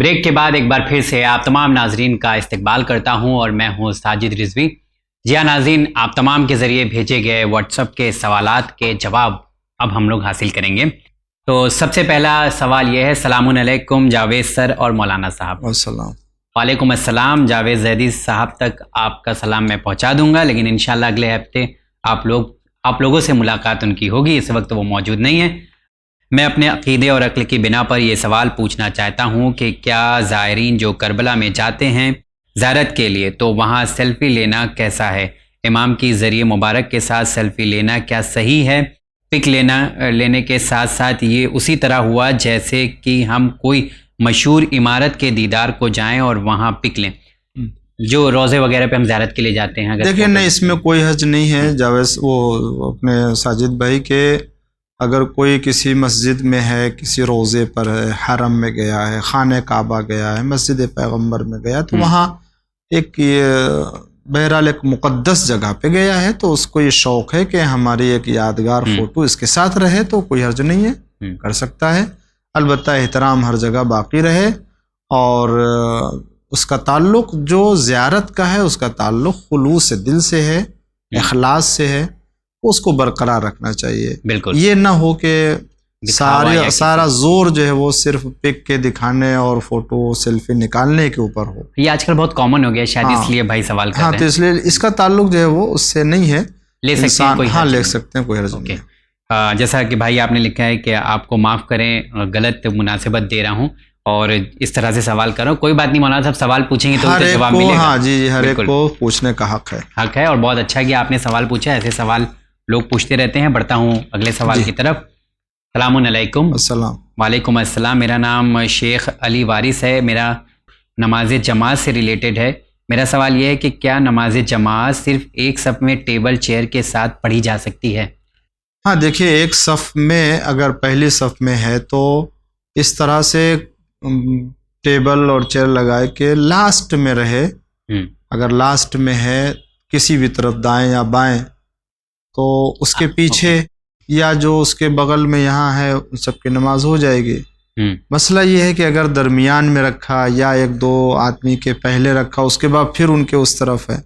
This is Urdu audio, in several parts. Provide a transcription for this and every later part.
بریک کے بعد ایک بار پھر سے آپ تمام ناظرین کا استقبال کرتا ہوں اور میں ہوں ساجد رضوی۔ جی ہاں ناظرین، آپ تمام کے ذریعے بھیجے گئے واٹس ایپ کے سوالات کے جواب اب ہم لوگ حاصل کریں گے۔ تو سب سے پہلا سوال یہ ہے، السلام علیکم جاوید سر اور مولانا صاحب۔ السلام۔ وعلیکم السلام جاوید زیدی صاحب تک آپ کا سلام میں پہنچا دوں گا، لیکن انشاءاللہ اگلے ہفتے آپ لوگوں سے ملاقات ان کی ہوگی، اس وقت وہ موجود نہیں ہیں۔ میں اپنے عقیدے اور عقل کی بنا پر یہ سوال پوچھنا چاہتا ہوں کہ کیا زائرین جو کربلا میں جاتے ہیں زیارت کے لیے تو وہاں سیلفی لینا کیسا ہے؟ امام کی ذریعہ مبارک کے ساتھ سیلفی لینا کیا صحیح ہے؟ پک لینے کے ساتھ ساتھ یہ اسی طرح ہوا جیسے کہ ہم کوئی مشہور عمارت کے دیدار کو جائیں اور وہاں پک لیں، جو روزے وغیرہ پہ ہم زیارت کے لیے جاتے ہیں۔ دیکھیں نہیں، اس میں کوئی حرج نہیں ہے جاوید وہ اپنے ساجد بھائی کے، اگر کوئی کسی مسجد میں ہے، کسی روزے پر ہے، حرم میں گیا ہے، خانہ کعبہ گیا ہے، مسجد پیغمبر میں گیا تو وہاں ایک بہرحال ایک مقدس جگہ پہ گیا ہے تو اس کو یہ شوق ہے کہ ہماری ایک یادگار فوٹو اس کے ساتھ رہے، تو کوئی حرج نہیں ہے، کر سکتا ہے۔ البتہ احترام ہر جگہ باقی رہے، اور اس کا تعلق جو زیارت کا ہے اس کا تعلق خلوص دل سے ہے، اخلاص سے ہے، اس کو برقرار رکھنا چاہیے۔ بالکل، یہ نہ ہو کہ سارا زور جو ہے وہ صرف پک کے دکھانے اور فوٹو سیلفی نکالنے کے اوپر ہو۔ یہ آج کل بہت کامن ہو گیا شاید، اس لیے بھائی سوال کرتے ہیں۔ ہاں، تو اس لیے اس کا تعلق جو ہے وہ اس سے نہیں ہے، لے سکتے ہیں، ہاں لے سکتے ہیں، کوئی حرج نہیں ہے۔ جیسا کہ بھائی آپ نے لکھا ہے کہ آپ کو معاف کریں، غلط مناسبت دے رہا ہوں اور اس طرح سے سوال کر رہا ہوں۔ کوئی بات نہیں مولانا صاحب، سوال پوچھیں گے تو اس کا جواب ملے گا۔ ہاں جی، ہر ایک کو پوچھنے کا حق ہے، اور بہت اچھا کہ آپ نے سوال پوچھا، ایسے سوال لوگ پوچھتے رہتے ہیں۔ بڑھتا ہوں اگلے سوال کی طرف۔ السلام علیکم۔ السلام۔ وعلیکم السلام۔ میرا نام شیخ علی وارث ہے، میرا نماز جماعت سے ریلیٹڈ ہے۔ میرا سوال یہ ہے کہ کیا نماز جماعت صرف ایک صف میں ٹیبل چیئر کے ساتھ پڑھی جا سکتی ہے؟ ہاں دیکھیے، ایک صف میں اگر پہلی صف میں ہے تو اس طرح سے ٹیبل اور چیئر لگائے کہ لاسٹ میں رہے۔ اگر لاسٹ میں ہے کسی بھی طرف دائیں یا بائیں تو اس کے پیچھے یا جو اس کے بغل میں یہاں ہے ان سب کی نماز ہو جائے گی۔ مسئلہ یہ ہے کہ اگر درمیان میں رکھا یا ایک دو آدمی کے پہلے رکھا اس کے بعد پھر ان کے اس طرف ہے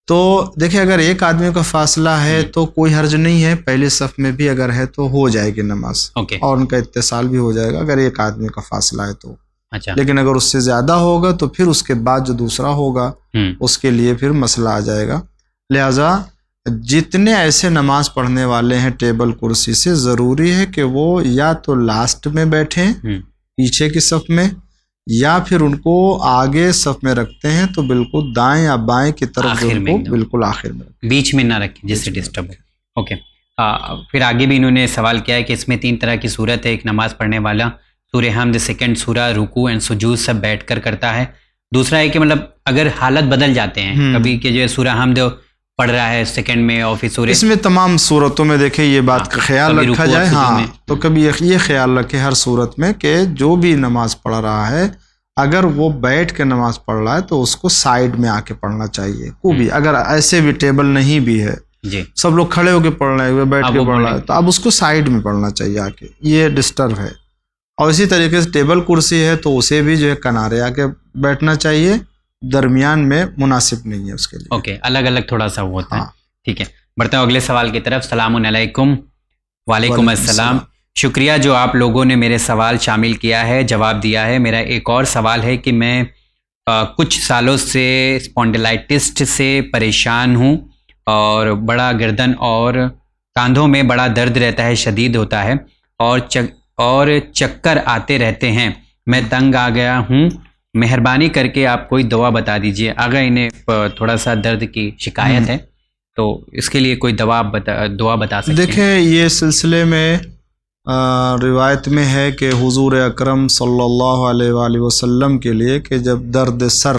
تو دیکھیں، اگر ایک آدمی کا فاصلہ ہے تو کوئی حرج نہیں ہے، پہلے صف میں بھی اگر ہے تو ہو جائے گی نماز، اور ان کا اتصال بھی ہو جائے گا اگر ایک آدمی کا فاصلہ ہے تو۔ لیکن اگر اس سے زیادہ ہوگا تو پھر اس کے بعد جو دوسرا ہوگا اس کے لیے پھر مسئلہ آ جائے گا۔ لہٰذا جتنے ایسے نماز پڑھنے والے ہیں ٹیبل کرسی سے، ضروری ہے کہ وہ یا تو لاسٹ میں بیٹھیں پیچھے کی صف میں، یا پھر ان کو آگے صف میں رکھتے ہیں تو بالکل دائیں یا بائیں کی طرف بالکل آخر میں، بیچ میں نہ رکھیں جس سے ڈسٹرب ہو۔ اوکے، پھر آگے بھی انہوں نے سوال کیا ہے کہ اس میں 3 طرح کی صورت ہے۔ ایک نماز پڑھنے والا سورہ حمد، سیکنڈ سورہ رکوع اینڈ سجود سب بیٹھ کر کرتا ہے۔ دوسرا ہے کہ مطلب اگر حالت بدل جاتے ہیں، کبھی کہ جو سورہ حمد پڑھ رہا ہے سیکنڈ میں اور پھر سورہ، اس میں تمام صورتوں میں دیکھیں یہ بات کا خیال رکھا جائے، ہاں تو کبھی یہ خیال رکھے ہر صورت میں کہ جو بھی نماز پڑھ رہا ہے اگر وہ بیٹھ کے نماز پڑھ رہا ہے تو اس کو سائیڈ میں آ کے پڑھنا چاہیے۔ کو بھی اگر ایسے بھی ٹیبل نہیں بھی ہے، سب لوگ کھڑے ہو کے پڑھ رہے ہیں، بیٹھ کے پڑھ رہا ہے تو اب اس کو سائیڈ میں پڑھنا چاہیے آ کے، یہ ڈسٹرب ہے۔ اور اسی طریقے سے ٹیبل کرسی ہے تو اسے بھی جو ہے کنارے آ کے بیٹھنا چاہیے، درمیان میں مناسب نہیں ہے اس کے لیے۔ اوکے، الگ الگ تھوڑا سا ہوتا ہے، ٹھیک ہے۔ بڑھتا ہوں اگلے سوال کی طرف۔ السلام علیکم۔ وعلیکم السلام۔ شکریہ جو آپ لوگوں نے میرے سوال شامل کیا ہے، جواب دیا ہے۔ میرا ایک اور سوال ہے کہ میں کچھ سالوں سے اسپونڈلائٹس سے پریشان ہوں اور بڑا گردن اور کاندھوں میں بڑا درد رہتا ہے، شدید ہوتا ہے اور چکر آتے رہتے ہیں۔ میں تنگ آ گیا ہوں، مہربانی کر کے آپ کوئی دوا بتا دیجئے۔ اگر انہیں تھوڑا سا درد کی شکایت ہے تو اس کے لیے کوئی دعا بتا سکتے ہیں؟ دیکھیں، یہ سلسلے میں روایت میں ہے کہ حضور اکرم صلی اللہ علیہ وآلہ وسلم کے لیے کہ جب درد سر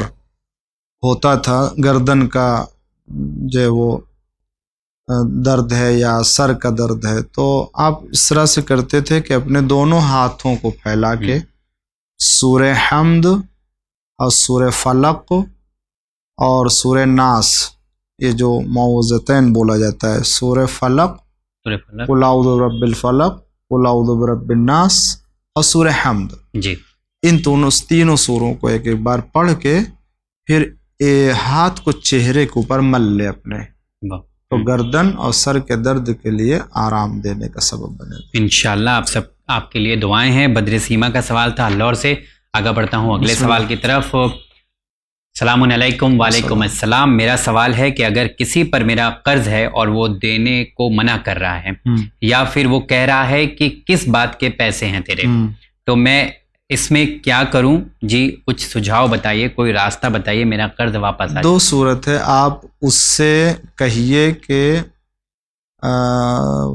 ہوتا تھا، گردن کا جو وہ درد ہے یا سر کا درد ہے، تو آپ اس طرح سے کرتے تھے کہ اپنے دونوں ہاتھوں کو پھیلا کے سورہ حمد اور سورہ فلق اور سورہ ناس، یہ جو معوذتین بولا جاتا ہے، سورہ فلق، قل اعوذ برب الفلق، قل اعوذ برب الناس اور سورہ حمد، ان تینوں سوروں کو ایک ایک بار پڑھ کے پھر ہاتھ کو چہرے کے اوپر مل لے اپنے، تو گردن اور سر کے درد کے لیے آرام دینے کا سبب بنے گا انشاءاللہ۔ آپ کے لیے دعائیں ہیں۔ بدر سیما کا سوال تھا، اللہ سے آگے بڑھتا ہوں اگلے سوال کی طرف۔ السلام علیکم۔ وعلیکم السلام۔ میرا سوال ہے کہ اگر کسی پر میرا قرض ہے اور وہ دینے کو منع کر رہا ہے یا پھر وہ کہہ رہا ہے کہ کس بات کے پیسے ہیں تیرے، تو میں اس میں کیا کروں جی؟ کچھ سجھاؤ بتائیے، کوئی راستہ بتائیے، میرا قرض واپس آ جائے۔ دو صورت ہے، آپ اس سے کہیے کہ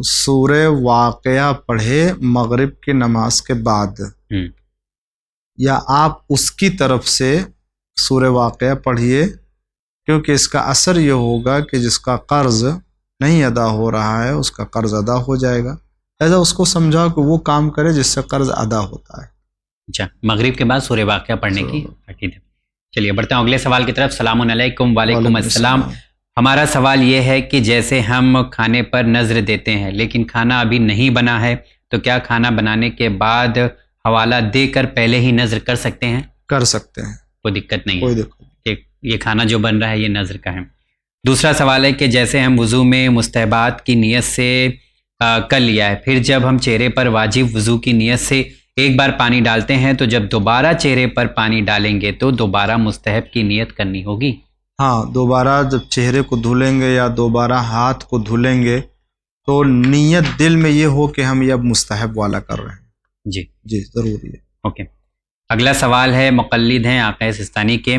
سورہ واقعہ پڑھے مغرب کی نماز کے بعد، یا آپ اس کی طرف سے سورہ واقعہ پڑھیے، کیونکہ اس کا اثر یہ ہوگا کہ جس کا قرض نہیں ادا ہو رہا ہے اس کا قرض ادا ہو جائے گا، ایسا اس کو سمجھاؤ کہ وہ کام کرے جس سے قرض ادا ہوتا ہے۔ اچھا، مغرب کے بعد سورہ واقعہ پڑھنے کی تاکید ہے۔ چلیے بڑھتا ہوں اگلے سوال کی طرف۔ السلام علیکم۔ وعلیکم السلام۔ ہمارا سوال یہ ہے کہ جیسے ہم کھانے پر نظر دیتے ہیں لیکن کھانا ابھی نہیں بنا ہے، تو کیا کھانا بنانے کے بعد حوالہ دے کر پہلے ہی نظر کر سکتے ہیں؟ کر سکتے ہیں، کوئی دقت نہیں کوئی ہے دقت کہ یہ کھانا جو بن رہا ہے یہ نظر کا ہے۔ دوسرا سوال ہے کہ جیسے ہم وضو میں مستحبات کی نیت سے کر لیا ہے، پھر جب ہم چہرے پر واجب وضو کی نیت سے ایک بار پانی ڈالتے ہیں تو جب دوبارہ چہرے پر پانی ڈالیں گے تو دوبارہ مستحب کی نیت کرنی ہوگی؟ ہاں، دوبارہ جب چہرے کو دھلیں گے یا دوبارہ ہاتھ کو دھلیں گے تو نیت دل میں یہ ہو کہ ہم یہ اب مستحب والا کر رہے ہیں۔ جی جی ضروری ہے۔ اوکے، اگلا سوال ہے، مقلد ہیں آقا سستانی کے،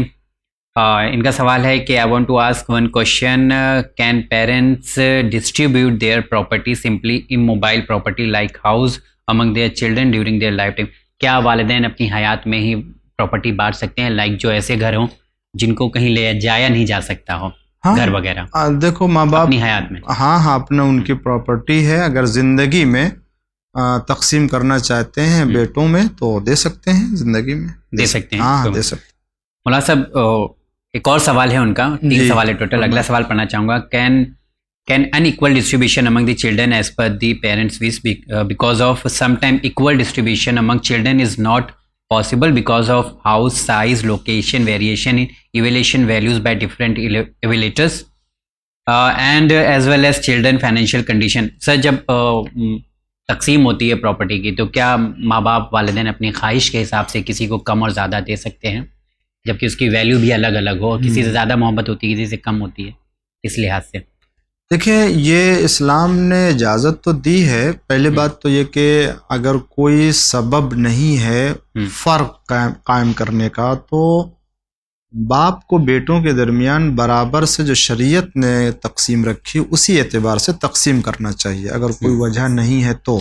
ان کا سوال ہے کہ I want to ask one question, can parents distribute their property simply in mobile property like house among their children during their lifetime؟ کیا والدین اپنی حیات میں ہی پراپرٹی بانٹ سکتے ہیں، لائک جو ایسے گھر ہوں جن کو کہیں لے جایا نہیں جا سکتا ہو، گھر وغیرہ؟ دیکھو ماں باپ اپنی حیات میں، ہاں اپنا ان کی پراپرٹی ہے، اگر زندگی میں تقسیم کرنا چاہتے ہیں بیٹوں میں تو دے سکتے ہیں، زندگی میں دے سکتے ہیں۔ ہاں دے سکتے ہیں۔ مولانا صاحب ایک اور سوال ہے ان کا، 3 سوال ہے ٹوٹل۔ اگلا سوال پڑھنا چاہوں گا، Can unequal distribution among the children as per the parents' wish because of sometime equal distribution among children is not possible because of house size, location, variation in evaluation values by different evaluators and as well as children financial condition؟ سر جب تقسیم ہوتی ہے پراپرٹی کی تو کیا ماں باپ والدین اپنی خواہش کے حساب سے کسی کو کم اور زیادہ دے سکتے ہیں جبکہ اس کی ویلیو بھی الگ الگ ہو، کسی سے زیادہ محبت ہوتی ہے کسی سے کم ہوتی ہے، اس لحاظ سے؟ دیکھیں یہ اسلام نے اجازت تو دی ہے، پہلی بات تو یہ کہ اگر کوئی سبب نہیں ہے فرق قائم کرنے کا تو باپ کو بیٹوں کے درمیان برابر سے جو شریعت نے تقسیم رکھی اسی اعتبار سے تقسیم کرنا چاہیے، اگر کوئی وجہ نہیں ہے تو۔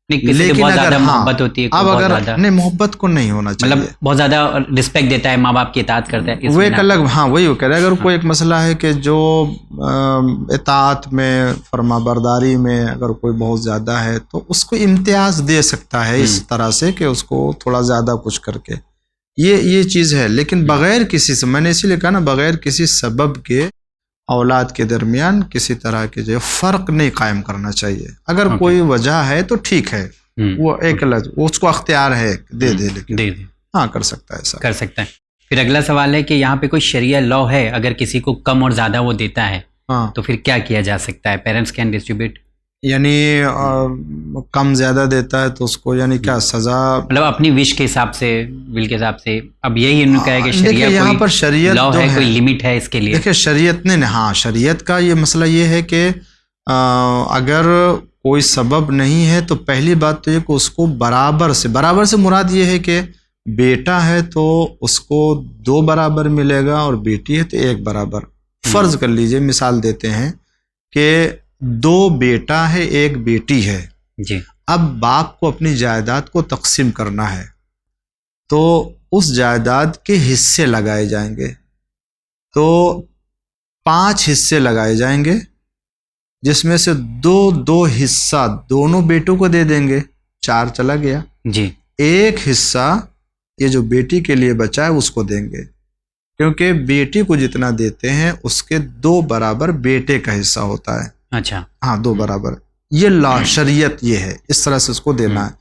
لیکن اگر محبت ہوتی ہے، اب اگر نہیں، محبت کو نہیں ہونا چاہیے، مطلب بہت زیادہ رسپیکٹ دیتا ہے، ماں باپ کی اطاعت کرتا ہے، وہ ایک الگ، ہاں وہی وہ کہہ رہے ہیں۔ اگر کوئی ایک مسئلہ ہے کہ جو اطاعت میں فرما برداری میں اگر کوئی بہت زیادہ ہے تو اس کو امتیاز دے سکتا ہے اس طرح سے کہ اس کو تھوڑا زیادہ کچھ کر کے، یہ چیز ہے، لیکن بغیر کسی سے، میں نے اسی لیے کہا نا، بغیر کسی سبب کے اولاد کے درمیان کسی طرح کے جو فرق نہیں قائم کرنا چاہیے۔ اگر کوئی وجہ ہے تو ٹھیک ہے، وہ ایک الگ، اس کو اختیار ہے دے دے، لیکن دے دے، ہاں کر سکتا ہے، ایسا کر سکتا ہے۔ پھر اگلا سوال ہے کہ یہاں پہ کوئی شریعہ لا ہے، اگر کسی کو کم اور زیادہ وہ دیتا ہے تو پھر کیا کیا جا سکتا ہے؟ پیرنٹس کین ڈسٹریبیوٹ، یعنی کم زیادہ دیتا ہے تو اس کو یعنی کیا سزا، مطلب اپنی وش کے حساب سے، ول کے حساب سے؟ اب یہی انہوں نے کہا ہے کہ شریعہ یہاں پر شریعت لا ہے، کوئی لمٹ ہے اس کے لیے؟ دیکھیں شریعت نے، ہاں شریعت کا یہ مسئلہ یہ ہے کہ اگر کوئی سبب نہیں ہے تو پہلی بات تو یہ کہ اس کو برابر سے مراد یہ ہے کہ بیٹا ہے تو اس کو 2 برابر ملے گا اور بیٹی ہے تو 1 برابر۔ فرض کر لیجئے، مثال دیتے ہیں کہ 2 بیٹا ہے 1 بیٹی ہے، جی، اب باپ کو اپنی جائیداد کو تقسیم کرنا ہے تو اس جائیداد کے حصے لگائے جائیں گے، تو 5 حصے لگائے جائیں گے جس میں سے 2 حصہ دونوں بیٹوں کو دے دیں گے، 4 چلا گیا، جی، 1 حصہ یہ جو بیٹی کے لیے بچا ہے اس کو دیں گے، کیونکہ بیٹی کو جتنا دیتے ہیں اس کے 2 برابر بیٹے کا حصہ ہوتا ہے۔ اچھا، ہاں 2 برابر، یہ لا شریعت یہ ہے، اس طرح سے اس کو دینا ہے۔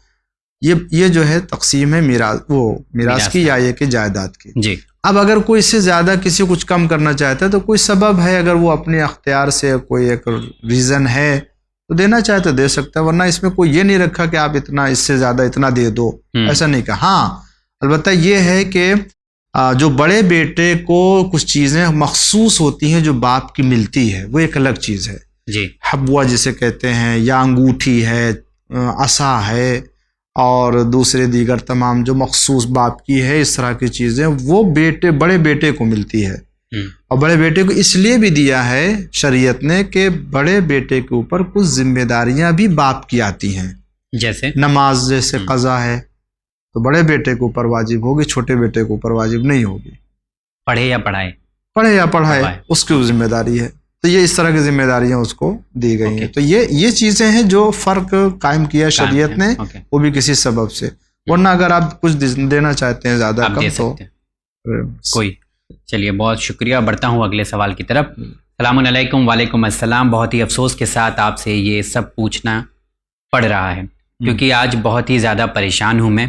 یہ جو ہے تقسیم ہے میراث کی یا یہ کہ جائیداد کی. جی. اب اگر کوئی اس سے زیادہ کسی کچھ کم کرنا چاہتا ہے تو کوئی سبب ہے، اگر وہ اپنے اختیار سے کوئی ایک ریزن ہے تو دینا چاہے تو دے سکتا ہے، ورنہ اس میں کوئی یہ نہیں رکھا کہ آپ اتنا اس سے زیادہ اتنا دے دو، ایسا نہیں کہا. ہاں البتہ یہ ہے کہ جو بڑے بیٹے کو کچھ چیزیں مخصوص ہوتی ہیں جو باپ کی ملتی ہے، وہ ایک الگ چیز ہے. جی. حبوہ جسے کہتے ہیں، یا انگوٹھی ہے، عصا ہے، اور دوسرے دیگر تمام جو مخصوص باپ کی ہے، اس طرح کی چیزیں وہ بڑے بیٹے کو ملتی ہے. اور بڑے بیٹے کو اس لیے بھی دیا ہے شریعت نے کہ بڑے بیٹے کے اوپر کچھ ذمہ داریاں بھی باپ کی آتی ہیں، جیسے نماز جیسے قضا ہے تو بڑے بیٹے کے اوپر واجب ہوگی، چھوٹے بیٹے کے اوپر واجب نہیں ہوگی. پڑھے یا پڑھائے، پڑھے یا پڑھائے اس کی ذمہ داری ہے. تو یہ اس طرح کی ذمہ داریاں اس کو دی گئی ہیں. تو یہ چیزیں ہیں جو فرق قائم کیا شریعت نے، وہ بھی کسی سبب سے. ورنہ اگر آپ کچھ دینا چاہتے ہیں زیادہ کم تو کوئی. چلیے بہت شکریہ. بڑھتا ہوں اگلے سوال کی طرف. السلام علیکم. وعلیکم السلام. بہت ہی افسوس کے ساتھ آپ سے یہ سب پوچھنا پڑ رہا ہے کیونکہ آج بہت ہی زیادہ پریشان ہوں میں،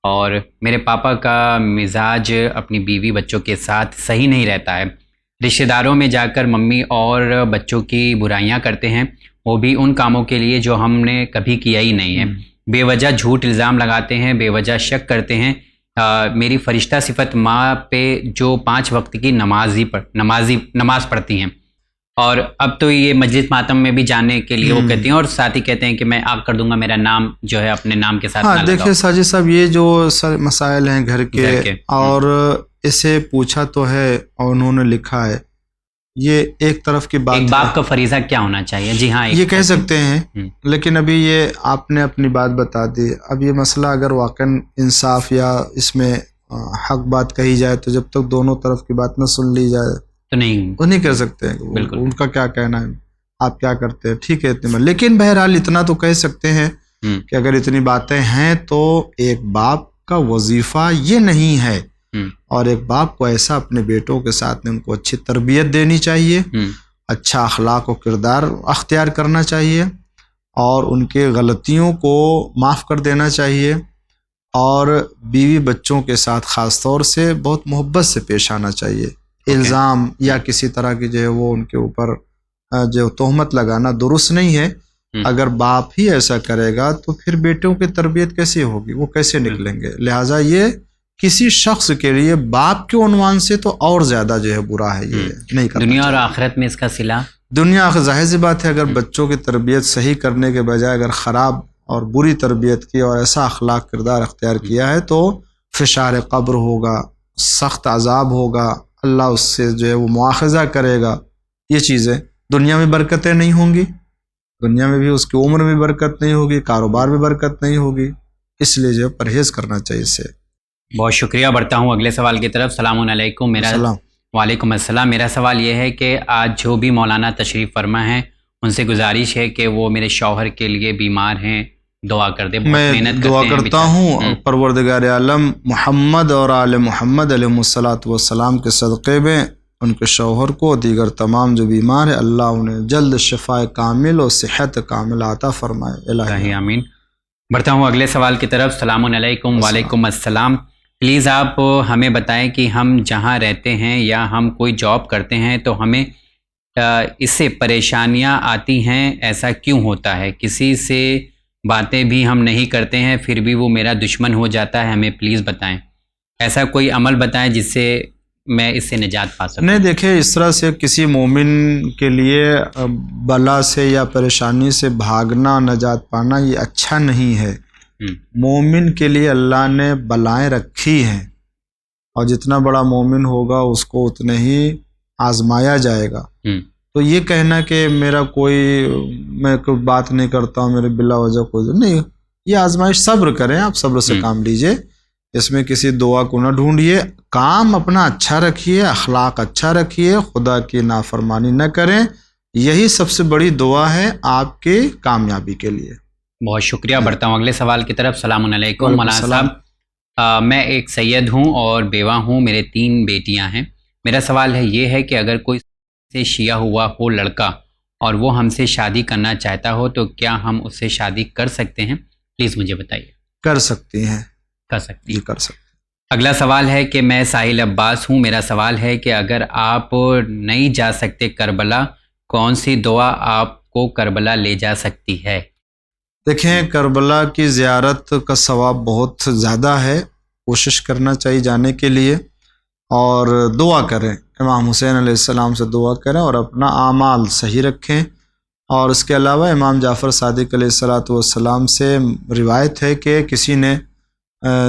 اور میرے پاپا کا مزاج اپنی بیوی بچوں کے ساتھ صحیح نہیں رہتا ہے. رشتہ داروں میں جا کر ممی اور بچوں کی برائیاں کرتے ہیں، وہ بھی ان کاموں کے لیے جو ہم نے کبھی کیا ہی نہیں ہے. بے وجہ جھوٹ الزام لگاتے ہیں، بے وجہ شک کرتے ہیں. میری فرشتہ صفت ماں پہ جو 5 وقت کی نماز پڑھتی ہیں، اور اب تو یہ مجلس ماتم میں بھی جانے کے لیے وہ کہتی ہیں، اور ساتھ ہی کہتے ہیں کہ میں آگ کر دوں گا، میرا نام جو ہے اپنے نام کے ساتھ نہ لگاؤ. دیکھیں ساجد صاحب، یہ جو مسائل ہیں گھر کے اور اسے پوچھا تو ہے اور انہوں نے لکھا ہے، یہ ایک طرف کی بات. ایک باپ کا فریضہ کیا ہونا چاہیے؟ جی ہاں یہ کہہ سکتے ہیں، لیکن ابھی یہ آپ نے اپنی بات بتا دی. اب یہ مسئلہ اگر واقعا انصاف یا اس میں حق بات کہی جائے تو جب تک دونوں طرف کی بات نہ سن لی جائے تو نہیں کہہ سکتے ہیں. بالکل. ان کا کیا کہنا ہے، آپ کیا کرتے ہیں، ٹھیک ہے اتنا. لیکن بہرحال اتنا تو کہہ سکتے ہیں کہ اگر اتنی باتیں ہیں تو ایک باپ کا وظیفہ یہ نہیں ہے، اور ایک باپ کو ایسا اپنے بیٹوں کے ساتھ ان کو اچھی تربیت دینی چاہیے، اچھا اخلاق و کردار اختیار کرنا چاہیے، اور ان کے غلطیوں کو معاف کر دینا چاہیے، اور بیوی بچوں کے ساتھ خاص طور سے بہت محبت سے پیش آنا چاہیے. الزام یا کسی طرح کی جو ہے وہ ان کے اوپر جو تہمت لگانا درست نہیں ہے. اگر باپ ہی ایسا کرے گا تو پھر بیٹوں کی تربیت کیسے ہوگی، وہ کیسے نکلیں گے؟ لہٰذا یہ کسی شخص کے لیے باپ کے عنوان سے تو اور زیادہ جو ہے برا ہے، یہ نہیں کرنا. دنیا اور آخرت میں اس کا صلہ دنیا ظاہر سی بات ہے، اگر بچوں کی تربیت صحیح کرنے کے بجائے اگر خراب اور بری تربیت کی اور ایسا اخلاق کردار اختیار کیا ہے تو فشار قبر ہوگا، سخت عذاب ہوگا، اللہ اس سے جو ہے وہ مواخذہ کرے گا. یہ چیزیں دنیا میں برکتیں نہیں ہوں گی، دنیا میں بھی اس کی عمر میں برکت نہیں ہوگی، کاروبار میں برکت نہیں ہوگی. اس لیے جو ہے پرہیز کرنا چاہیے اس سے. بہت شکریہ. بڑھتا ہوں اگلے سوال کی طرف. السلام علیکم. وعلیکم السلام. میرا سوال یہ ہے کہ آج جو بھی مولانا تشریف فرما ہیں ان سے گزارش ہے کہ وہ میرے شوہر کے لیے بیمار ہیں، دعا کر دیں. میں دعا کرتا ہوں پروردگار عالم محمد اور آل محمد علیہ الصلاۃ والسلام کے صدقے میں ان کے شوہر کو، دیگر تمام جو بیمار ہیں، اللہ انہیں جلد شفاء کامل اور صحت کامل عطا فرمائے. الہی آمین. بڑھتا ہوں اگلے سوال کی طرف. السلام علیکم. وعلیکم السلام. پلیز آپ ہمیں بتائیں کہ ہم جہاں رہتے ہیں یا ہم کوئی جاب کرتے ہیں تو ہمیں اس سے پریشانیاں آتی ہیں، ایسا کیوں ہوتا ہے؟ کسی سے باتیں بھی ہم نہیں کرتے ہیں پھر بھی وہ میرا دشمن ہو جاتا ہے. ہمیں پلیز بتائیں، ایسا کوئی عمل بتائیں جس سے میں اس سے نجات پا سکوں. نہیں دیکھیں، اس طرح سے کسی مومن کے لیے بلا سے یا پریشانی سے بھاگنا، نجات پانا یہ اچھا نہیں ہے. مومن کے لیے اللہ نے بلائیں رکھی ہیں، اور جتنا بڑا مومن ہوگا اس کو اتنے ہی آزمایا جائے گا. تو یہ کہنا کہ میں کوئی بات نہیں کرتا ہوں، میرے بلا وجہ کوئی نہیں، یہ آزمائش صبر کریں، آپ صبر سے کام لیجئے. اس میں کسی دعا کو نہ ڈھونڈیے، کام اپنا اچھا رکھیے، اخلاق اچھا رکھیے، خدا کی نافرمانی نہ کریں. یہی سب سے بڑی دعا ہے آپ کی کامیابی کے لیے. بہت شکریہ. بڑھتا ہوں اگلے سوال کی طرف. السلام علیکم مولانا صاحب. میں ایک سید ہوں اور بیوہ ہوں، میرے 3 بیٹیاں ہیں. میرا سوال یہ ہے کہ اگر کوئی سے شیعہ ہوا ہو لڑکا اور وہ ہم سے شادی کرنا چاہتا ہو تو کیا ہم اس سے شادی کر سکتے ہیں؟ پلیز مجھے بتائیے. کر سکتی ہیں، کر سکتی جی ہیں۔ کر سکتی ہیں۔ اگلا سوال ہے کہ میں ساحل عباس ہوں، میرا سوال ہے کہ اگر آپ نہیں جا سکتے کربلا، کون سی دعا آپ کو کربلا لے جا سکتی ہے؟ دیکھیں، کربلا کی زیارت کا ثواب بہت زیادہ ہے، کوشش کرنا چاہیے جانے کے لیے، اور دعا کریں، امام حسین علیہ السلام سے دعا کریں اور اپنا اعمال صحیح رکھیں۔ اور اس کے علاوہ امام جعفر صادق علیہ السلام سے روایت ہے کہ کسی نے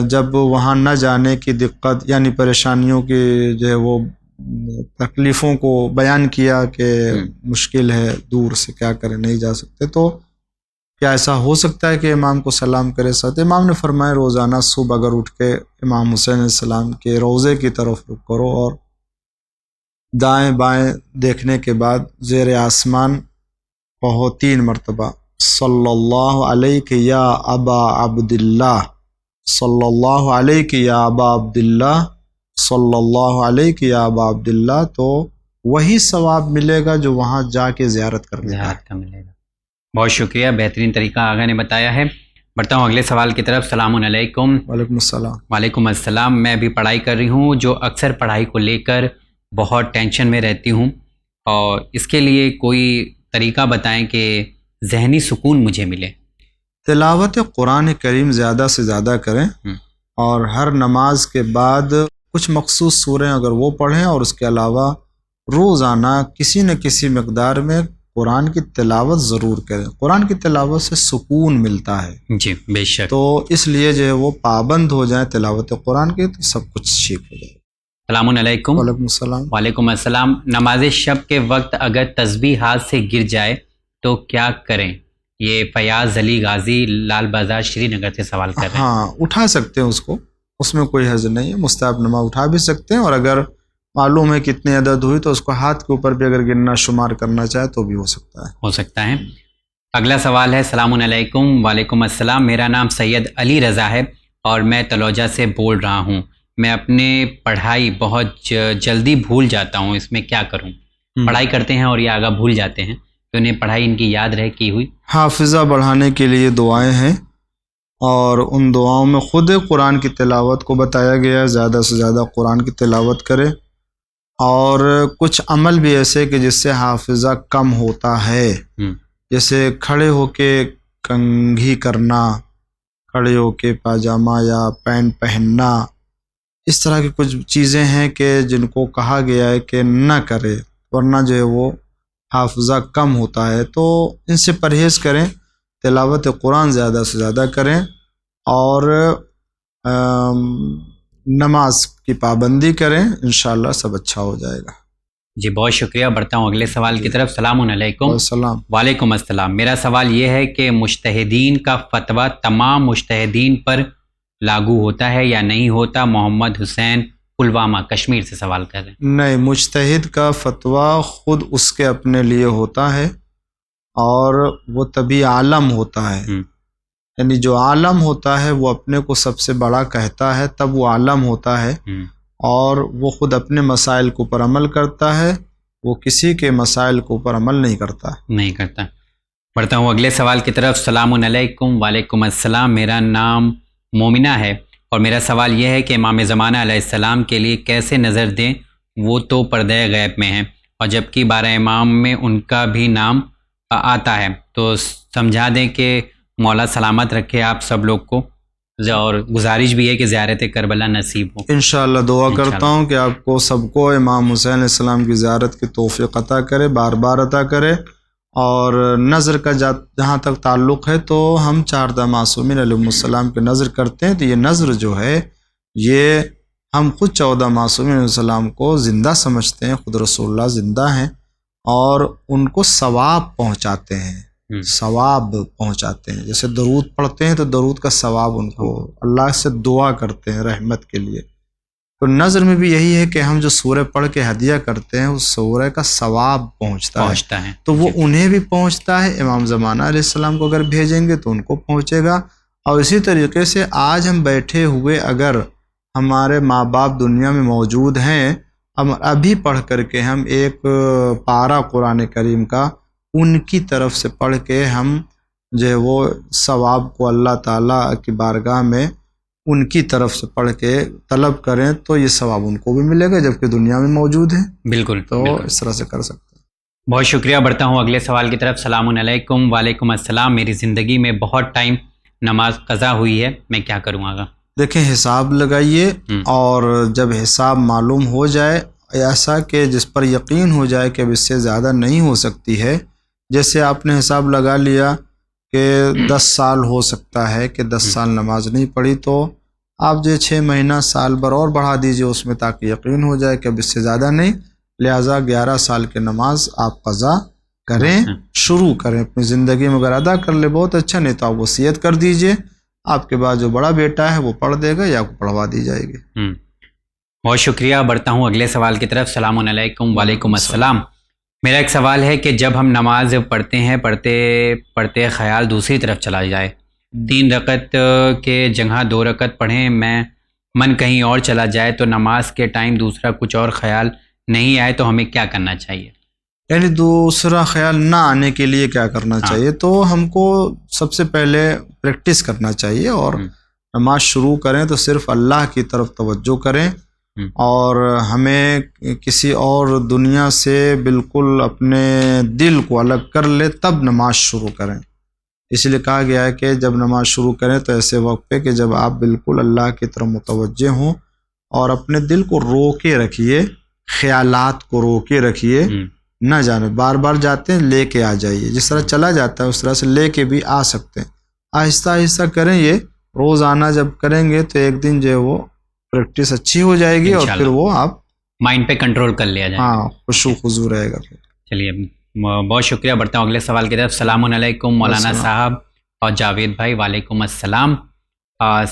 جب وہاں نہ جانے کی دقت یعنی پریشانیوں کی جو ہے وہ تکلیفوں کو بیان کیا کہ مشکل ہے، دور سے کیا کریں، نہیں جا سکتے، تو کیا ایسا ہو سکتا ہے کہ امام کو سلام کرے ساتھ؟ امام نے فرمایا روزانہ صبح اگر اٹھ کے امام حسین علیہ السلام کے روضے کی طرف رخ کرو اور دائیں بائیں دیکھنے کے بعد زیر آسمان کہو 3 مرتبہ صلی اللہ علیہ یا ابا عبداللہ، صلی اللہ علیہ یا ابا عبداللہ، صلی اللہ علیہ یا ابا عبداللہ، تو وہی ثواب ملے گا جو وہاں جا کے زیارت کرنے کا ملے گا۔ بہت شکریہ، بہترین طریقہ آغا نے بتایا ہے۔ بڑھتا ہوں اگلے سوال کی طرف۔ السلام علیکم۔ وعلیکم السلام۔ وعلیکم السلام۔ میں ابھی پڑھائی کر رہی ہوں، جو اکثر پڑھائی کو لے کر بہت ٹینشن میں رہتی ہوں، اور اس کے لیے کوئی طریقہ بتائیں کہ ذہنی سکون مجھے ملے۔ تلاوت قرآن کریم زیادہ سے زیادہ کریں، اور ہر نماز کے بعد کچھ مخصوص سوریں اگر وہ پڑھیں، اور اس کے علاوہ روزانہ کسی نہ کسی مقدار میں قرآن کی تلاوت ضرور کریں۔ قرآن کی تلاوت سے سکون ملتا ہے، جی بے شک۔ تو اس لیے جو ہے وہ پابند ہو جائیں تلاوت قرآن کے، تو سب کچھ ٹھیک ہو جائے۔ السلام علیکم۔ وعلیکم السلام۔ وعلیکم السلام۔ نماز شب کے وقت اگر تسبیح ہاتھ سے گر جائے تو کیا کریں؟ یہ فیاض علی غازی لال بازار شری نگر سے سوال کر رہے ہیں۔ ہاں، اٹھا سکتے ہیں اس کو، اس میں کوئی حرج نہیں ہے، مستحب نماز اٹھا بھی سکتے ہیں، اور اگر معلوم ہے کتنی عدد ہوئی تو اس کو ہاتھ کے اوپر بھی اگر گننا شمار کرنا چاہے تو بھی ہو سکتا ہے۔ ہو سکتا ہے۔ اگلا سوال ہے۔ السلام علیکم۔ وعلیکم السلام۔ میرا نام سید علی رضا ہے اور میں تلوجہ سے بول رہا ہوں۔ میں اپنے پڑھائی بہت جلدی بھول جاتا ہوں، اس میں کیا کروں؟ پڑھائی کرتے ہیں اور یہ آگا بھول جاتے ہیں، تو انہیں پڑھائی ان کی یاد رہ کی ہوئی؟ حافظہ بڑھانے کے لیے دعائیں ہیں، اور ان دعاؤں میں خود قرآن کی تلاوت کو بتایا گیا ہے، زیادہ سے زیادہ قرآن کی تلاوت کرے، اور کچھ عمل بھی ایسے کہ جس سے حافظہ کم ہوتا ہے، جیسے کھڑے ہو کے کنگھی کرنا، کھڑے ہو کے پاجامہ یا پینٹ پہننا، اس طرح کی کچھ چیزیں ہیں کہ جن کو کہا گیا ہے کہ نہ کرے، ورنہ جو ہے وہ حافظہ کم ہوتا ہے، تو ان سے پرہیز کریں، تلاوت قرآن زیادہ سے زیادہ کریں، اور نماز کی پابندی کریں، انشاءاللہ سب اچھا ہو جائے گا۔ جی بہت شکریہ۔ بڑھتا ہوں اگلے سوال کی طرف۔ السلام علیکم۔ السلام۔ وعلیکم السلام۔ میرا سوال یہ ہے کہ مجتہدین کا فتویٰ تمام مجتہدین پر لاگو ہوتا ہے یا نہیں ہوتا؟ محمد حسین پلوامہ کشمیر سے سوال کر رہے ہیں۔ نہیں، مجتہد کا فتویٰ خود اس کے اپنے لیے ہوتا ہے، اور وہ تبھی عالم ہوتا ہے، یعنی جو عالم ہوتا ہے وہ اپنے کو سب سے بڑا کہتا ہے، تب وہ عالم ہوتا ہے، اور وہ خود اپنے مسائل کے اوپر عمل کرتا ہے، وہ کسی کے مسائل کے اوپر عمل نہیں کرتا۔ بڑھتا ہوں اگلے سوال کی طرف۔ السلام علیکم۔ وعلیکم السلام۔ میرا نام مومنہ ہے اور میرا سوال یہ ہے کہ امام زمانہ علیہ السلام کے لیے کیسے نظر دیں؟ وہ تو پردہ غیب میں ہیں، اور جبکہ 12 امام میں ان کا بھی نام آتا ہے، تو سمجھا دیں کہ مولا سلامت رکھے آپ سب لوگ کو، اور گزارش بھی ہے کہ زیارت کربلا نصیب ہو۔ انشاءاللہ دعا کرتا ہوں کہ آپ کو سب کو امام حسین علیہ السلام کی زیارت کی توفیق عطا کرے، بار بار عطا کرے۔ اور نظر کا جہاں تک تعلق ہے تو ہم 4 معصومین علیہ السلام کی نظر کرتے ہیں، تو یہ نظر جو ہے یہ ہم خود 14 معصومین علیہ السلام کو زندہ سمجھتے ہیں، خود رسول اللہ زندہ ہیں، اور ان کو ثواب پہنچاتے ہیں، ثواب پہنچاتے ہیں، جیسے درود پڑھتے ہیں تو درود کا ثواب ان کو، اللہ سے دعا کرتے ہیں رحمت کے لیے، تو نظر میں بھی یہی ہے کہ ہم جو سورہ پڑھ کے ہدیہ کرتے ہیں اس سورہ کا ثواب پہنچتا ہے، تو وہ انہیں بھی پہنچتا ہے، امام زمانہ علیہ السلام کو اگر بھیجیں گے تو ان کو پہنچے گا۔ اور اسی طریقے سے آج ہم بیٹھے ہوئے اگر ہمارے ماں باپ دنیا میں موجود ہیں، ہم ابھی پڑھ کر کے ہم ایک پارہ قرآن کریم کا ان کی طرف سے پڑھ کے ہم جو ہے وہ ثواب کو اللہ تعالیٰ کی بارگاہ میں ان کی طرف سے پڑھ کے طلب کریں تو یہ ثواب ان کو بھی ملے گا جبکہ دنیا میں موجود ہے. بالکل. تو اس طرح سے کر سکتے ہیں. بہت شکریہ. بڑھتا ہوں اگلے سوال کی طرف. السلام علیکم. وعلیکم السلام. میری زندگی میں بہت ٹائم نماز قضا ہوئی ہے، میں کیا کروں آگا؟ دیکھیں حساب لگائیے اور جب حساب معلوم ہو جائے ایسا کہ جس پر یقین ہو جائے کہ اب اس سے زیادہ نہیں ہو سکتی ہے، جیسے آپ نے حساب لگا لیا کہ 10 سال ہو سکتا ہے کہ 10 سال نماز نہیں پڑھی، تو آپ جو 6 مہینہ سال بھر اور بڑھا دیجئے اس میں تاکہ یقین ہو جائے کہ اب اس سے زیادہ نہیں، لہٰذا 11 سال کی نماز آپ قضا کریں، شروع کریں اپنی زندگی میں. اگر ادا کر لے بہت اچھا، نہیں تو آپ وصیت کر دیجئے، آپ کے بعد جو بڑا بیٹا ہے وہ پڑھ دے گا یا آپ کو پڑھوا دی جائے گی. بہت شکریہ. بڑھتا ہوں اگلے سوال کی طرف. السلام علیکم. وعلیکم السلام. میرا ایک سوال ہے کہ جب ہم نماز پڑھتے ہیں پڑھتے خیال دوسری طرف چلا جائے، 3 رکعت کے جگہ 2 رکعت پڑھیں، من کہیں اور چلا جائے تو نماز کے ٹائم دوسرا کچھ اور خیال نہیں آئے تو ہمیں کیا کرنا چاہیے؟ یعنی دوسرا خیال نہ آنے کے لیے کیا کرنا چاہیے؟ تو ہم کو سب سے پہلے پریکٹس کرنا چاہیے اور نماز شروع کریں تو صرف اللہ کی طرف توجہ کریں اور ہمیں کسی اور دنیا سے بالکل اپنے دل کو الگ کر لے تب نماز شروع کریں. اس لیے کہا گیا ہے کہ جب نماز شروع کریں تو ایسے وقت پہ کہ جب آپ بالکل اللہ کی طرف متوجہ ہوں اور اپنے دل کو روکے رکھیے، خیالات کو روکے رکھیے، نہ جانے بار بار جاتے ہیں لے کے آ جائیے، جس طرح چلا جاتا ہے اس طرح سے لے کے بھی آ سکتے ہیں. آہستہ آہستہ کریں، یہ روزانہ جب کریں گے تو ایک دن جو ہے وہ پریکٹس اچھی ہو جائے گی اور پھر وہ آپ مائنڈ پہ کنٹرول کر لیا جائے گا. ہاں، خشوع خضوع رہے گا. چلیے بہت شکریہ. بڑھتا ہوں اگلے سوال کی طرف. السلام علیکم مولانا صاحب اور جاوید بھائی. وعلیکم السلام.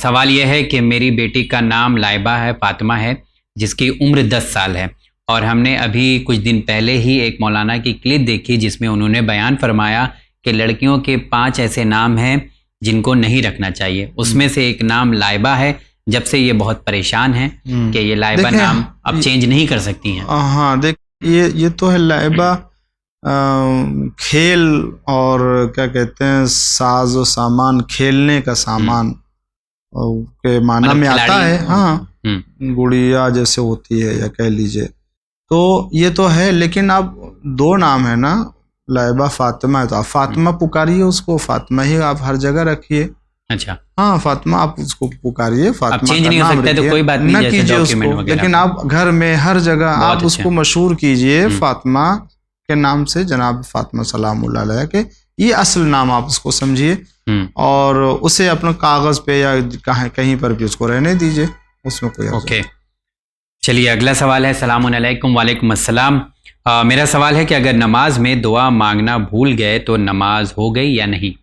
سوال یہ ہے کہ میری بیٹی کا نام لائبہ ہے، فاطمہ ہے، جس کی عمر 10 سال ہے، اور ہم نے ابھی کچھ دن پہلے ہی ایک مولانا کی کلپ دیکھی جس میں انہوں نے بیان فرمایا کہ لڑکیوں کے 5 ایسے نام ہیں جن کو نہیں رکھنا چاہیے. اس میں سے ایک نام لائبہ ہے. جب سے یہ بہت پریشان ہیں کہ یہ لائبہ نام اب چینج نہیں کر سکتی ہیں. ہاں دیکھ، یہ تو ہے لائبہ کھیل اور کیا کہتے ہیں ساز و سامان، کھیلنے کا سامان کے معنی میں آتا ہے. ہاں، گڑیا جیسے ہوتی ہے یا کہہ لیجئے، تو یہ تو ہے. لیکن اب 2 نام ہے نا، لائبہ فاطمہ ہے، تو آپ فاطمہ پکاریے اس کو، فاطمہ ہی آپ ہر جگہ رکھیے. اچھا، ہاں فاطمہ آپ اس کو پکاریے، فاطمہ چینج نہیں ہو سکتا تو کوئی بات نہیں، نہ کیجیے اس کو، لیکن آپ گھر میں ہر جگہ آپ اس کو مشہور کیجیے فاطمہ کے نام سے، جناب فاطمہ سلام اللہ علیہ کے. یہ اصل نام آپ اس کو سمجھیے اور اسے اپنا کاغذ پہ یا کہیں پر بھی اس کو رہنے دیجیے، اس میں کوئی اوکے. چلیے اگلا سوال ہے. السلام علیکم. وعلیکم السلام. میرا سوال ہے کہ اگر نماز میں دعا مانگنا بھول گئے تو نماز ہو گئی یا نہیں؟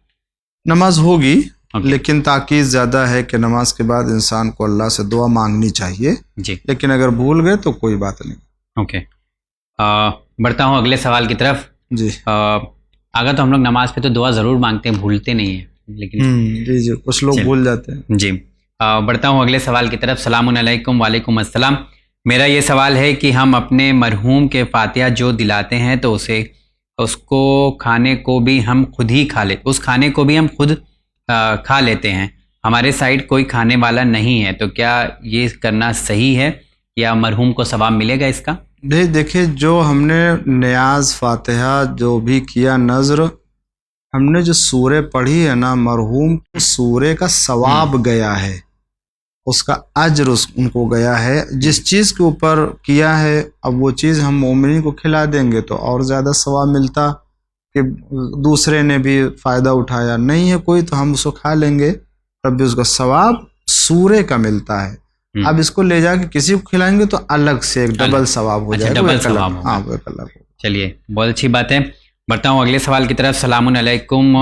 نماز ہوگی، لیکن تاکید زیادہ ہے کہ نماز کے بعد انسان کو اللہ سے دعا مانگنی چاہیے جی، لیکن اگر بھول گئے تو کوئی بات نہیں. اوکے. بڑھتا ہوں اگلے سوال کی طرف. جی اگر تو ہم لوگ نماز پہ تو دعا ضرور مانگتے ہیں، بھولتے نہیں ہیں، لیکن جی کچھ لوگ بھول جاتے ہیں. جی بڑھتا ہوں اگلے سوال کی طرف. السلام علیکم. وعلیکم السلام. میرا یہ سوال ہے کہ ہم اپنے مرحوم کے فاتحہ جو دلاتے ہیں تو اس کو کھانے کو بھی ہم خود ہی اس کھانے کو بھی ہم خود کھا لیتے ہیں. ہمارے سائڈ کوئی کھانے والا نہیں ہے، تو کیا یہ کرنا صحیح ہے یا مرحوم کو ثواب ملے گا اس کا؟ دیکھیں، جو ہم نے نیاز فاتحہ جو بھی کیا، نذر ہم نے جو سورہ پڑھی ہے نا، مرحوم سورہ کا ثواب گیا ہے، اس کا اجر ان کو گیا ہے. جس چیز کے اوپر کیا ہے اب وہ چیز ہم مومنین کو کھلا دیں گے تو اور زیادہ ثواب ملتا کہ دوسرے نے بھی فائدہ اٹھایا. نہیں ہے کوئی تو ہم اس کو کھا لیں گے، تب بھی اس کا ثواب سورے کا ملتا ہے. اب اس کو لے جا کے کسی کو کھلائیں گے تو الگ سے ایک ڈبل ثواب ہو جائے گا. ہاں چلیے بہت اچھی بات ہے. بڑھتا ہوں اگلے سوال کی طرف. السلام علیکم.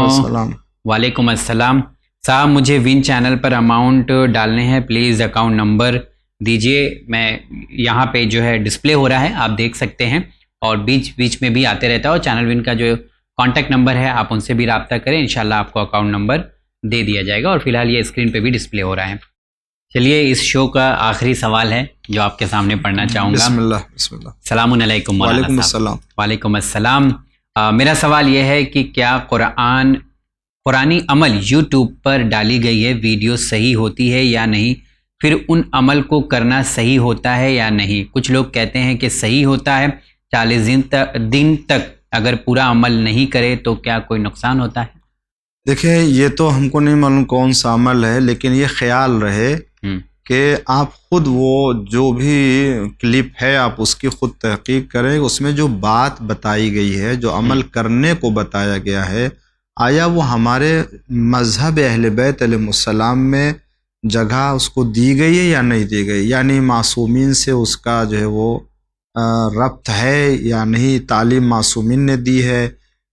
وعلیکم السلام. صاحب مجھے ون چینل پر اماؤنٹ ڈالنے ہیں، پلیز اکاؤنٹ نمبر دیجئے. میں یہاں پہ جو ہے ڈسپلے ہو رہا ہے، آپ دیکھ سکتے ہیں، اور بیچ میں بھی آتے رہتا ہے. اور چینل ون کا جو کانٹیکٹ نمبر ہے آپ ان سے بھی رابطہ کریں، انشاءاللہ آپ کو اکاؤنٹ نمبر دے دیا جائے گا. اور فی الحال یہ اسکرین پہ بھی ڈسپلے ہو رہا ہے. چلیے اس شو کا آخری سوال ہے جو آپ کے سامنے پڑھنا چاہوں گا. بسم اللہ. السلام علیکم. وعلیکم السلام. وعلیکم السلام. میرا سوال یہ ہے کہ کیا پرانی عمل یوٹیوب پر ڈالی گئی ہے ویڈیو صحیح ہوتی ہے یا نہیں، پھر ان عمل کو کرنا صحیح ہوتا ہے یا نہیں؟ کچھ لوگ کہتے ہیں کہ صحیح ہوتا ہے، 40 دن تک اگر پورا عمل نہیں کرے تو کیا کوئی نقصان ہوتا ہے؟ دیکھیں یہ تو ہم کو نہیں معلوم کون سا عمل ہے، لیکن یہ خیال رہے کہ آپ خود وہ جو بھی کلپ ہے آپ اس کی خود تحقیق کریں، اس میں جو بات بتائی گئی ہے، جو عمل کرنے کو بتایا گیا ہے، آیا وہ ہمارے مذہب اہل بیت علیہ السلام میں جگہ اس کو دی گئی ہے یا نہیں دی گئی، یعنی معصومین سے اس کا جو ہے وہ ربط ہے یا نہیں، تعلیم معصومین نے دی ہے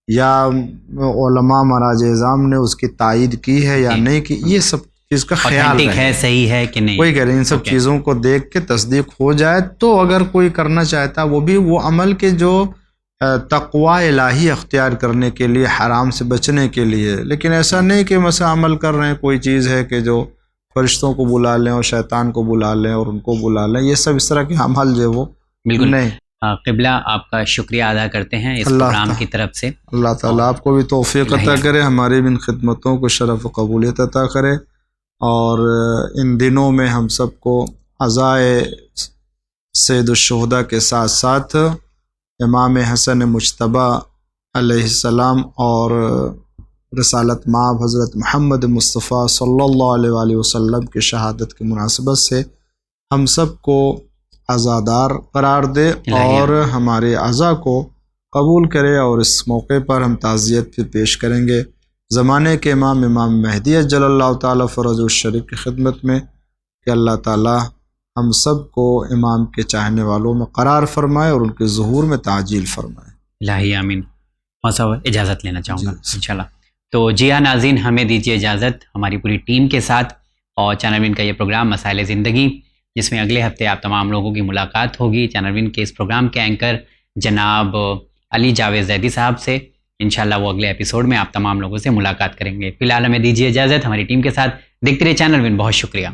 یا علماء مراج اعظام نے اس کی تائید کی ہے یا نہیں کی، یہ سب چیز کا خیال ہے، صحیح ہے کہ نہیں، کوئی کہہ رہے ان سب چیزوں کو دیکھ کے تصدیق ہو جائے تو اگر کوئی کرنا چاہتا وہ بھی وہ عمل کے جو تقوی الہی اختیار کرنے کے لیے، حرام سے بچنے کے لیے، لیکن ایسا نہیں کہ مثلا عمل کر رہے ہیں کوئی چیز ہے کہ جو فرشتوں کو بلا لیں اور شیطان کو بلا لیں اور ان کو بلا لیں، یہ سب اس طرح کے عمل جو وہ بالکل نہیں۔ قبلہ آپ کا شکریہ ادا کرتے ہیں اس پروگرام کی طرف سے، اللہ تعالیٰ آپ کو بھی توفیق عطا کرے، ہماری بھی ان خدمتوں کو شرف و قبولیت عطا کرے، اور ان دنوں میں ہم سب کو عزائے سید الشہداء کے ساتھ ساتھ امام حسن مجتبی علیہ السلام اور رسالت مآب حضرت محمد مصطفیٰ صلی اللہ علیہ وآلہ وسلم کی شہادت کی مناسبت سے ہم سب کو عزادار قرار دے اور ہمارے عزا کو قبول کرے، اور اس موقع پر ہم تعزیت بھی پیش کریں گے زمانے کے امام مہدی عجل اللہ تعالیٰ فرج الشریف کی خدمت میں، کہ اللہ تعالیٰ ہم سب کو امام کے چاہنے والوں میں قرار فرمائے اور ان کے ظہور میں تعجیل فرمائے۔ الہی آمین۔ صاحب اجازت لینا چاہوں گا انشاءاللہ۔ تو جی ہاں ناظرین، ہمیں دیجیے اجازت ہماری پوری ٹیم کے ساتھ، اور چینل وین کا یہ پروگرام مسائل زندگی، جس میں اگلے ہفتے آپ تمام لوگوں کی ملاقات ہوگی چینل وین کے اس پروگرام کے اینکر جناب علی جاوید زیدی صاحب سے۔ انشاءاللہ وہ اگلے ایپیسوڈ میں آپ تمام لوگوں سے ملاقات کریں گے۔ فی الحال ہمیں دیجیے اجازت ہماری ٹیم کے ساتھ، دیکھتے رہیے چینل وین۔ بہت شکریہ۔